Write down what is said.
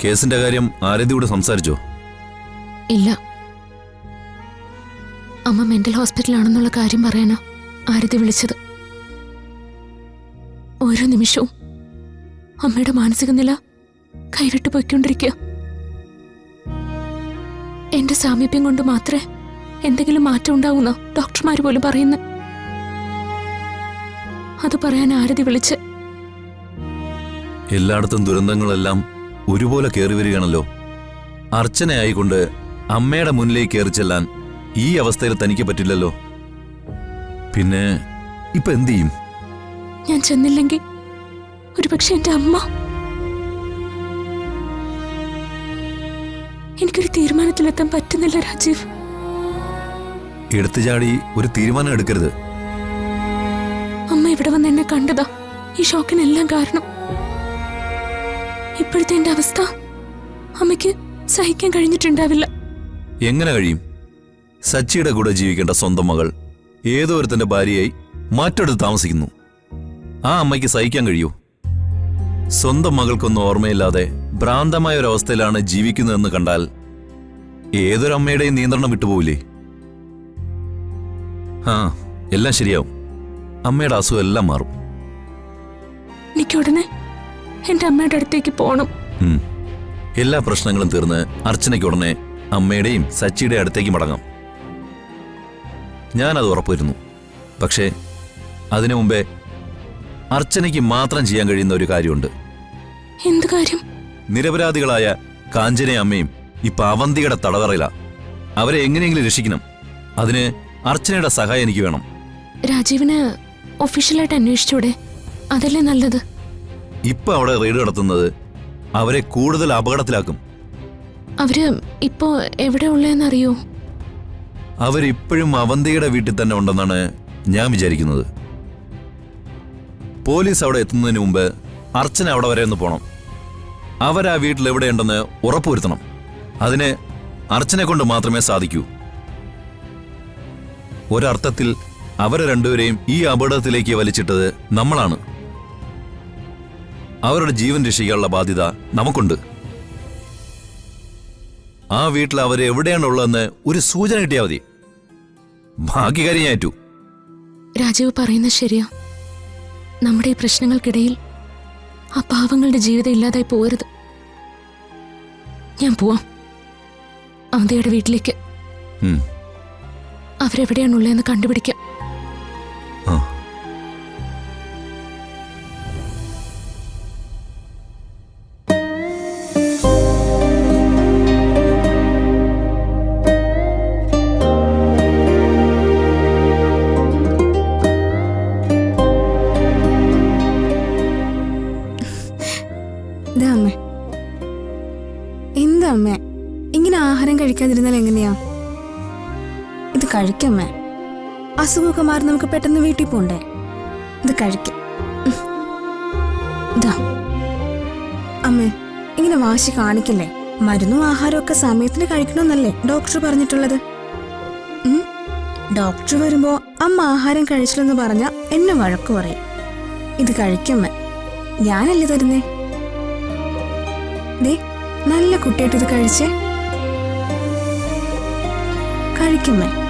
കേസിന്റെ കാര്യം ആരതിയോട് സംസാരിച്ചോ? ഇല്ല. അമ്മ മെന്റൽ ഹോസ്പിറ്റലാണെന്നുള്ള കാര്യം പറയാനാ ആരതി വിളിച്ചത്. ഓരോ നിമിഷവും അമ്മയുടെ മാനസിക നില കൈവിട്ടു പോയിക്കൊണ്ടിരിക്കുക. എന്റെ സാമീപ്യം കൊണ്ട് മാത്രമേ എന്തെങ്കിലും മാറ്റം ഉണ്ടാവുന്ന ഡോക്ടർമാർ പോലും പറയുന്നു. അത് പറയാൻ ആരതി വിളിച്ച്. എല്ലായിടത്തും ദുരന്തങ്ങളെല്ലാം ഒരുപോലെ കയറി വരികയാണല്ലോ. അർച്ചനയായിക്കൊണ്ട് അമ്മയുടെ മുന്നിലേക്ക് കയറി ചെല്ലാൻ ഈ അവസ്ഥയിൽ തനിക്ക് പറ്റില്ലല്ലോ. പിന്നെ ഇപ്പൊ എന്തു ചെയ്യും? ഞാൻ ചെന്നില്ലെങ്കിൽ ഒരുപക്ഷെ എന്റെ അമ്മ. എനിക്കൊരു തീരുമാനത്തിലെത്താൻ പറ്റുന്നില്ല രാജീവ്. എടുത്തുചാടി ഒരു തീരുമാനം എടുക്കരുത്. അമ്മ ഇവിടെ വന്ന് എന്നെ കണ്ടതാ ഈ ഷോക്കിനെല്ലാം കാരണം. ഇപ്പോഴത്തെ എന്റെ അവസ്ഥ അമ്മയ്ക്ക് സഹിക്കാൻ കഴിഞ്ഞിട്ടുണ്ടാവില്ല. എങ്ങനെ കഴിയും? സച്ചിയുടെ കൂടെ ജീവിക്കേണ്ട സ്വന്തം മകൾ ഏതോ ഒരുത്തന്റെ ഭാര്യയായി മാറ്റെടുത്ത് താമസിക്കുന്നു. ആ അമ്മയ്ക്ക് സഹിക്കാൻ കഴിയൂ? സ്വന്തം മകൾക്കൊന്നും ഓർമ്മയില്ലാതെ ഭ്രാന്തമായ ഒരവസ്ഥയിലാണ് ജീവിക്കുന്നതെന്ന് കണ്ടാൽ ഏതൊരമ്മയുടെയും നിയന്ത്രണം വിട്ടുപോവില്ലേ? ആ, എല്ലാം ശരിയാവും. അമ്മയുടെ അസുഖം എല്ലാം മാറും. എനിക്കുടനെ എന്റെ അമ്മയുടെ അടുത്തേക്ക് പോണം. എല്ലാ പ്രശ്നങ്ങളും തീർന്ന് അർച്ചനയ്ക്ക് ഉടനെ അമ്മയുടെയും സച്ചിയുടെ അടുത്തേക്ക് മടങ്ങാം. ഞാനത് ഉറപ്പുവരുന്നു. പക്ഷേ അതിനു മുമ്പേ അർച്ചനയ്ക്ക് മാത്രം ചെയ്യാൻ കഴിയുന്ന ഒരു കാര്യമുണ്ട്. എന്ത് കാര്യം? നിരപരാധികളായ കാഞ്ചനയും അമ്മയും ഇപ്പൊ അവന്തിയുടെ തടവറയിലാ. അവരെ എങ്ങനെയെങ്കിലും രക്ഷിക്കണം. അതിന് അർച്ചനയുടെ സഹായം എനിക്ക് വേണം. രാജീവിന് ഒഫീഷ്യലായിട്ട് അന്വേഷിച്ചൂടെ? അതല്ലേ നല്ലത്. ഇപ്പൊ അവിടെ റെയ്ഡ് നടത്തുന്നത് അവരെ കൂടുതൽ അപകടത്തിലാക്കും. അവര് ഇപ്പോ എവിടെ ഉള്ളതെന്നറിയോ? അവരിപ്പോഴും അവന്തിയുടെ വീട്ടിൽ തന്നെ ഉണ്ടെന്നാണ് ഞാൻ വിചാരിക്കുന്നത്. പോലീസ് അവിടെ എത്തുന്നതിന് മുമ്പ് അർച്ചന അവിടെ വരെ ഒന്ന് പോണം. അവരാ വീട്ടിൽ എവിടെയുണ്ടെന്ന് ഉറപ്പുവരുത്തണം. അതിന് അർച്ചനെ കൊണ്ട് മാത്രമേ സാധിക്കൂ. ഒരർത്ഥത്തിൽ അവരെ രണ്ടുപേരെയും ഈ അപകടത്തിലേക്ക് വലിച്ചിട്ടത് നമ്മളാണ്. അവരുടെ ജീവൻ രക്ഷിക്കാനുള്ള ബാധ്യത നമുക്കുണ്ട്. ആ വീട്ടിൽ അവരെ എവിടെയാണുള്ളതെന്ന് ഒരു സൂചന കിട്ടിയാൽ മതി. ബാക്കി കാര്യം ഞാൻ ഏറ്റു. രാജീവ് പറയുന്നത് ശരിയാ. നമ്മുടെ ഈ പ്രശ്നങ്ങൾക്കിടയിൽ ആ പാവങ്ങളുടെ ജീവിതം ഇല്ലാതായി പോകരുത്. ഞാൻ പോവാം അവന്തിയുടെ വീട്ടിലേക്ക്. അവരെവിടെയാണുള്ളതെന്ന് കണ്ടുപിടിക്കാം. എന്താ അമ്മേ ഇങ്ങനെ ആഹാരം കഴിക്കാതിരുന്നാൽ എങ്ങനെയാ? ഇത് കഴിക്കമ്മേ. അസുഖമൊക്കെ മാറി നമുക്ക് പെട്ടെന്ന് വീട്ടിൽ പോണ്ടേ. ഇത് കഴിക്കും. അമ്മേ ഇങ്ങനെ വാശി കാണിക്കല്ലേ. മരുന്നും ആഹാരവും ഒക്കെ സമയത്തിന് കഴിക്കണമെന്നല്ലേ ഡോക്ടർ പറഞ്ഞിട്ടുള്ളത്? ഡോക്ടർ വരുമ്പോ അമ്മ ആഹാരം കഴിച്ചില്ലെന്ന് പറഞ്ഞാ എന്നെ വഴക്ക് പറയും. ഇത് കഴിക്കമ്മേ. ഞാനല്ലേ തരുന്നേ. ദേ നല്ല കുട്ടിയായിട്ട് ഇത് കഴിച്ചേ. കഴിക്കമ്മേ.